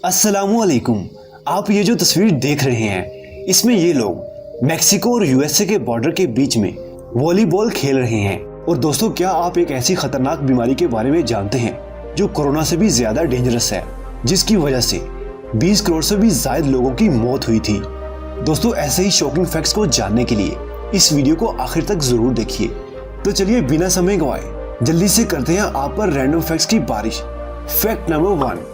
अस्सलामुअलैकुम। आप ये जो तस्वीर देख रहे हैं, इसमें ये लोग मेक्सिको और यूएसए के बॉर्डर के बीच में वॉलीबॉल खेल रहे हैं। और दोस्तों, क्या आप एक ऐसी खतरनाक बीमारी के बारे में जानते हैं जो कोरोना से भी ज्यादा डेंजरस है, जिसकी वजह से 20 करोड़ से भी ज्यादा लोगों की मौत हुई थी। दोस्तों, ऐसे ही शॉकिंग फैक्ट्स को जानने के लिए इस वीडियो को आखिर तक जरूर देखिए। तो चलिए बिना समय गंवाए जल्दी से करते हैं आप पर रैंडम फैक्ट्स की बारिश। फैक्ट नंबर 1,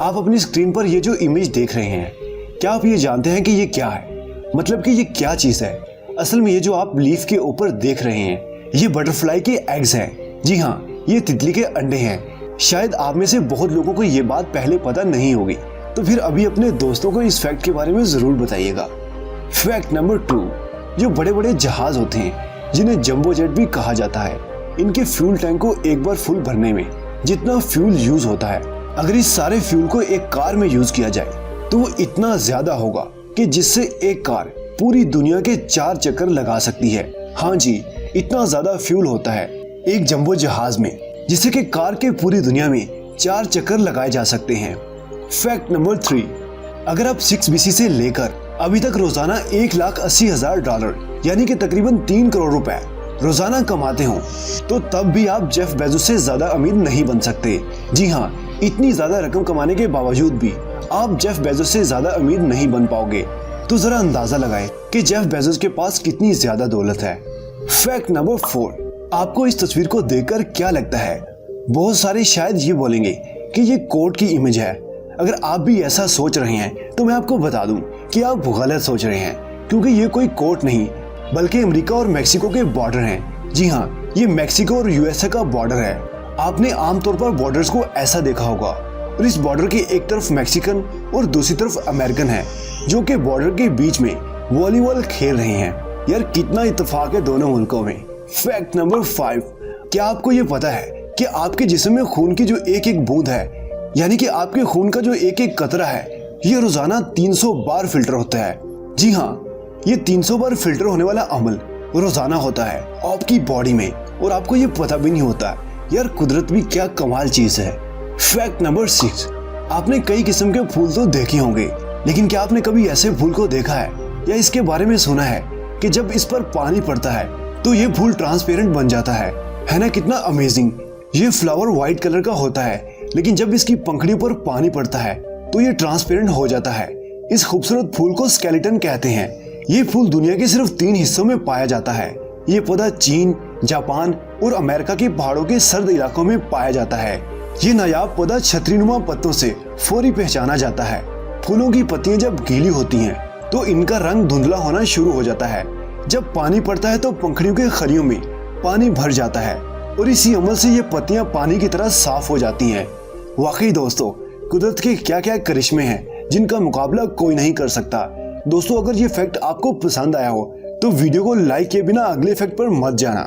आप अपनी स्क्रीन पर ये जो इमेज देख रहे हैं, क्या आप ये जानते हैं कि ये क्या है? मतलब कि ये क्या चीज है? असल में ये जो आप लीफ के ऊपर देख रहे हैं, ये बटरफ्लाई के एग्स हैं। जी हाँ, ये तितली के अंडे हैं। शायद आप में से बहुत लोगों को ये बात पहले पता नहीं होगी, तो फिर अभी अपने दोस्तों को इस फैक्ट के बारे में जरूर बताइएगा। फैक्ट नंबर 2, जो बड़े बड़े जहाज होते हैं, जिन्हें जंबो जेट भी कहा जाता है, इनके फ्यूल टैंक को एक बार फुल भरने में जितना फ्यूल यूज होता है, अगर इस सारे फ्यूल को एक कार में यूज किया जाए तो वो इतना ज्यादा होगा कि जिससे एक कार पूरी दुनिया के 4 चक्कर लगा सकती है। हाँ जी, इतना ज्यादा फ्यूल होता है एक जंबो जहाज में, जिससे कि कार के पूरी दुनिया में 4 चक्कर लगाए जा सकते हैं। फैक्ट नंबर 3, अगर आप 6 BC से लेकर अभी तक रोजाना $1,80,000 यानी कि तकरीबन 3 करोड़ रुपए रोजाना कमाते हो, तो तब भी आप जेफ बेजोस से ज्यादा अमीर नहीं बन सकते। जी हाँ, इतनी ज्यादा रकम कमाने के बावजूद भी आप जेफ बेजोस से ज्यादा अमीर नहीं बन पाओगे। तो जरा अंदाजा लगाएं कि जेफ बेजोस के पास कितनी ज्यादा दौलत है। फैक्ट नंबर 4, आपको इस तस्वीर को देखकर क्या लगता है? बहुत सारे शायद ये बोलेंगे कि ये कोर्ट की इमेज है। अगर आप भी ऐसा सोच रहे हैं तो मैं आपको बता दूं कि आप गलत सोच रहे हैं, क्योंकि ये कोई कोर्ट नहीं बल्कि अमेरिका और मेक्सिको के बॉर्डर हैं। जी हाँ, ये मेक्सिको और यूएसए का बॉर्डर है। आपने आमतौर पर बॉर्डर्स को ऐसा देखा होगा, और इस बॉर्डर के एक तरफ मैक्सिकन और दूसरी तरफ अमेरिकन है, जो कि बॉर्डर के बीच में वॉलीबॉल खेल रहे हैं। यार, कितना इत्तेफाक है दोनों मुल्कों में। फैक्ट नंबर 5, क्या आपको ये पता है कि आपके जिस्म में खून की जो एक एक बूंद है, यानी कि आपके खून का जो एक एक कतरा है, ये रोजाना 300 बार फिल्टर होता है। जी हाँ, ये 300 बार फिल्टर होने वाला अमल रोजाना होता है आपकी बॉडी में, और आपको ये पता भी नहीं होता। यार, कुदरत भी क्या कमाल चीज है। फैक्ट नंबर 6, आपने कई किस्म के फूल तो देखे होंगे, लेकिन क्या आपने कभी ऐसे फूल को देखा है या इसके बारे में सुना है कि जब इस पर पानी पड़ता है तो ये फूल ट्रांसपेरेंट बन जाता है ना? कितना अमेजिंग। ये फ्लावर व्हाइट कलर का होता है, लेकिन जब इसकी पंखुड़ियों पर पानी पड़ता है तो ये ट्रांसपेरेंट हो जाता है। इस खूबसूरत फूल को स्केलेटन कहते हैं। ये फूल दुनिया के सिर्फ 3 हिस्सों में पाया जाता है। ये पौधा चीन, जापान और अमेरिका के पहाड़ों के सर्द इलाकों में पाया जाता है। ये नायाब पौधा छतरीनुमा पत्तों से फौरी पहचाना जाता है। फूलों की पत्तियां जब गीली होती हैं तो इनका रंग धुंधला होना शुरू हो जाता है। जब पानी पड़ता है तो पंखुड़ियों के खलियों में पानी भर जाता है, और इसी अमल से ये पत्तियां पानी की तरह साफ हो जाती हैं। वाकई दोस्तों, कुदरत के क्या क्या करिश्मे हैं जिनका मुकाबला कोई नहीं कर सकता। दोस्तों, अगर ये फैक्ट आपको पसंद आया हो तो वीडियो को लाइक किए बिना अगले फैक्ट पर मत जाना।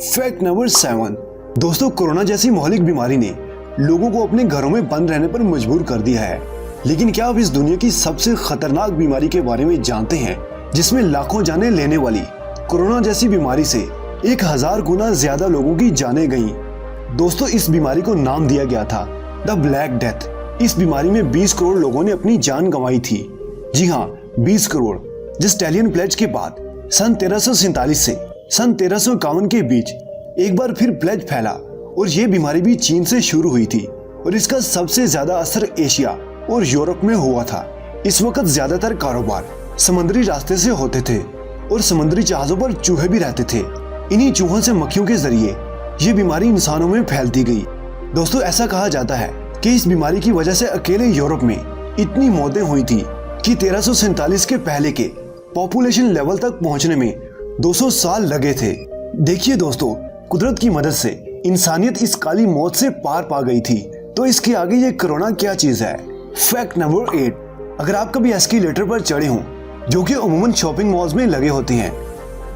फैक्ट नंबर 7, दोस्तों, कोरोना जैसी मोहलिक बीमारी ने लोगों को अपने घरों में बंद रहने पर मजबूर कर दिया है। लेकिन क्या आप इस दुनिया की सबसे खतरनाक बीमारी के बारे में जानते हैं, जिसमें लाखों जानें लेने वाली कोरोना जैसी बीमारी से 1000 गुना ज्यादा लोगों की जानें गईं? दोस्तों, इस बीमारी को नाम दिया गया था द ब्लैक डेथ। इस बीमारी में 20 करोड़ लोगों ने अपनी जान गंवाई थी। जी हाँ, 20 करोड़। जिस स्टैलियन प्लेज के बाद सन 1347 से सन 1351 के बीच एक बार फिर प्लेज फैला, और ये बीमारी भी चीन से शुरू हुई थी, और इसका सबसे ज्यादा असर एशिया और यूरोप में हुआ था। इस वक्त ज्यादातर कारोबार समुद्री रास्ते से होते थे, और समुद्री जहाजों पर चूहे भी रहते थे। इन्हीं चूहों से मक्खियों के जरिए ये बीमारी इंसानों में फैलती गई। दोस्तों, ऐसा कहा जाता है कि इस बीमारी की वजह से अकेले यूरोप में इतनी मौतें हुई थी कि 1347 के पहले के पॉपुलेशन लेवल तक पहुंचने में 200 साल लगे थे। देखिए दोस्तों, कुदरत की मदद से इंसानियत इस काली मौत से पार पा गई थी, तो इसके आगे ये कोरोना क्या चीज है। फैक्ट नंबर 8, अगर आप कभी एस्केलेटर पर चढ़े हों, जो कि अमूमन शॉपिंग मॉल्स में लगे होते हैं,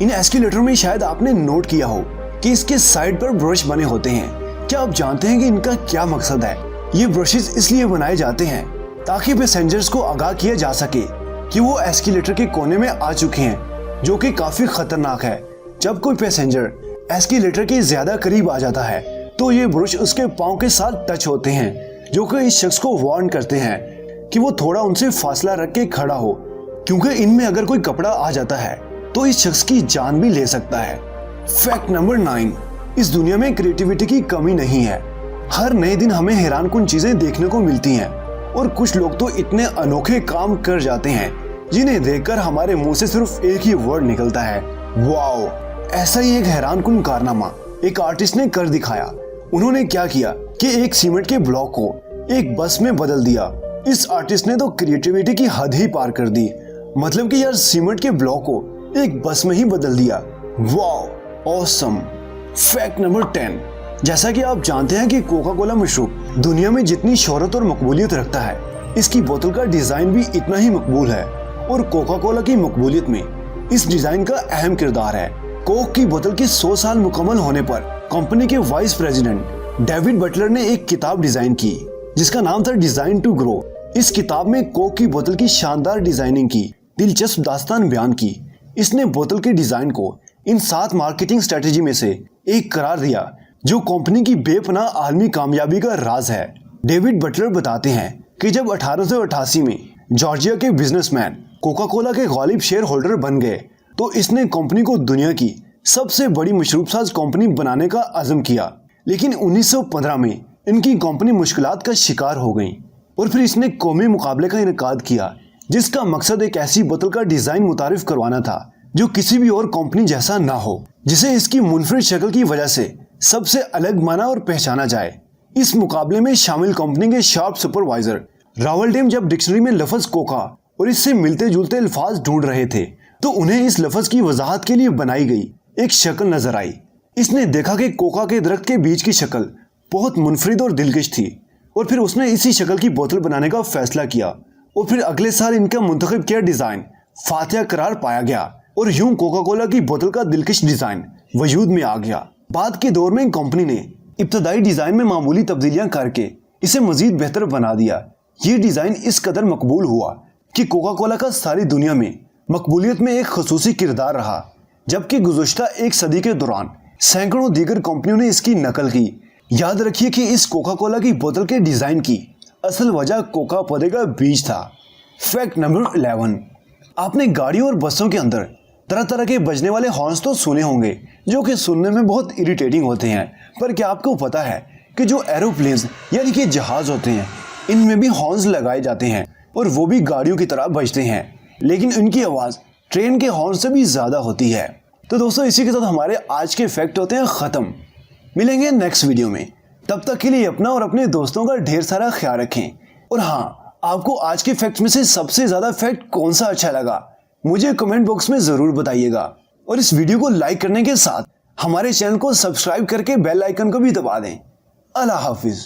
इन एस्केलेटर में शायद आपने नोट किया हो कि इसके साइड पर ब्रश बने होते हैं। क्या आप जानते हैं कि इनका क्या मकसद है? ये ब्रशेस इसलिए बनाए जाते हैं ताकि पैसेंजर्स को आगाह किया जा सके कि वो एस्केलेटर के कोने में आ चुके हैं, जो कि काफी खतरनाक है। जब कोई पैसेंजर एस्केलेटर के ज्यादा करीब आ जाता है तो ये ब्रश उसके पांव के साथ टच होते हैं, जो कि इस शख्स को वार्न करते हैं कि वो थोड़ा उनसे फासला रख के खड़ा हो, क्योंकि इनमें अगर कोई कपड़ा आ जाता है तो इस शख्स की जान भी ले सकता है। फैक्ट नंबर 9, इस दुनिया में क्रिएटिविटी की कमी नहीं है। हर नए दिन हमें हैरानकुन चीजें देखने को मिलती हैं और कुछ लोग तो इतने अनोखे काम कर जाते हैं जिन्हें देखकर हमारे मुंह से सिर्फ एक ही वर्ड निकलता है, वाओ। ऐसा ही एक हैरानकुन कारनामा एक आर्टिस्ट ने कर दिखाया। उन्होंने क्या किया कि एक सीमेंट के ब्लॉक को एक बस में बदल दिया। इस आर्टिस्ट ने तो क्रिएटिविटी की हद ही पार कर दी। मतलब कि यार सीमेंट के ब्लॉक को एक बस में ही बदल दिया, वाओ, ऑसम। फैक्ट नंबर 10, जैसा कि आप जानते हैं कि कोका कोला मशरूब दुनिया में जितनी शोहरत और मकबूलियत रखता है, इसकी बोतल का डिजाइन भी इतना ही मकबूल है और कोका कोला की मकबूलियत में इस डिजाइन का अहम किरदार है। कोक की बोतल के 100 साल मुकम्मल होने पर कंपनी के वाइस प्रेसिडेंट डेविड बटलर ने एक किताब डिजाइन की जिसका नाम था डिजाइन टू ग्रो। इस किताब में कोक की बोतल की शानदार डिजाइनिंग की दिलचस्प दास्तान बयान की। इसने बोतल के डिजाइन को इन 7 मार्केटिंग स्ट्रेटेजी में से एक करार दिया जो कंपनी की बेपनाह आलमी कामयाबी का राज है। डेविड बटलर बताते हैं कि जब 1888 में जॉर्जिया के बिजनेसमैन कोका कोला के गालिब शेयर होल्डर बन गए तो इसने कंपनी को दुनिया की सबसे बड़ी मशरूबसाज कंपनी बनाने का अज़म किया। लेकिन 1915 में इनकी कंपनी मुश्किलात का शिकार हो गई और फिर इसने कौमी मुकाबले का इनेकाद किया जिसका मकसद एक ऐसी बोतल का डिजाइन मुतारिफ करवाना था जो किसी भी और कंपनी जैसा ना हो, जिसे इसकी मुनफरिद शक्ल की वजह से सबसे अलग माना और पहचाना जाए। इस मुकाबले में शामिल कंपनी के शार्प सुपरवाइजर रावलडेम जब डिक्शनरी में लफ्ज कोका और इससे मिलते जुलते अल्फाज ढूंढ रहे थे तो उन्हें इस लफ्ज की वजाहत के लिए बनाई गई एक शक्ल नजर आई। इसने देखा कि कोका के दरख्त के बीज की शक्ल बहुत मुनफरिद और दिलकश थी और फिर उसने इसी शक्ल की बोतल बनाने का फैसला किया और फिर अगले साल इनका मुंतखब किया डिजाइन फातिहा करार पाया गया और यूं कोका कोला की बोतल का दिलकश डिजाइन वजूद में आ गया। बाद के दौर में कंपनी ने इब्तदाई डिजाइन में मामूली तब्दीलियां करके इसे मजीद बेहतर बना दिया। ये डिजाइन इस कदर मकबूल हुआ कि कोका कोला का सारी दुनिया में मकबूलियत में एक खसूसी किरदार रहा, जबकि गुज़श्ता एक सदी के दौरान सैकड़ों दीगर कंपनियों ने इसकी नकल की। याद रखिए कि इस कोका कोला की बोतल के डिजाइन की असल वजह कोका पौधे का बीज था। फैक्ट नंबर 11, आपने गाड़ियों और बसों के अंदर तरह तरह के बजने वाले हॉर्न्स तो सुने होंगे जो कि सुनने में बहुत इरिटेटिंग होते हैं, पर क्या आपको पता है कि जो एरोप्लेन्स यानी कि जहाज होते हैं इनमें भी हॉर्न्स लगाए जाते हैं और वो भी गाड़ियों की तरह बजते हैं, लेकिन इनकी आवाज़ ट्रेन के हॉर्न से भी ज़्यादा होती है। तो दोस्तों इसी के साथ हमारे आज के फैक्ट होते हैं ख़त्म। मिलेंगे नेक्स्ट वीडियो में, तब तक के लिए अपना और अपने दोस्तों का ढेर सारा ख्याल रखें। और हाँ, आपको आज के फैक्ट में से सबसे ज़्यादा फैक्ट कौन सा अच्छा लगा मुझे कमेंट बॉक्स में ज़रूर बताइएगा और इस वीडियो को लाइक करने के साथ हमारे चैनल को सब्सक्राइब करके बेल आइकन को भी दबा दें। अल्लाह हाफिज़।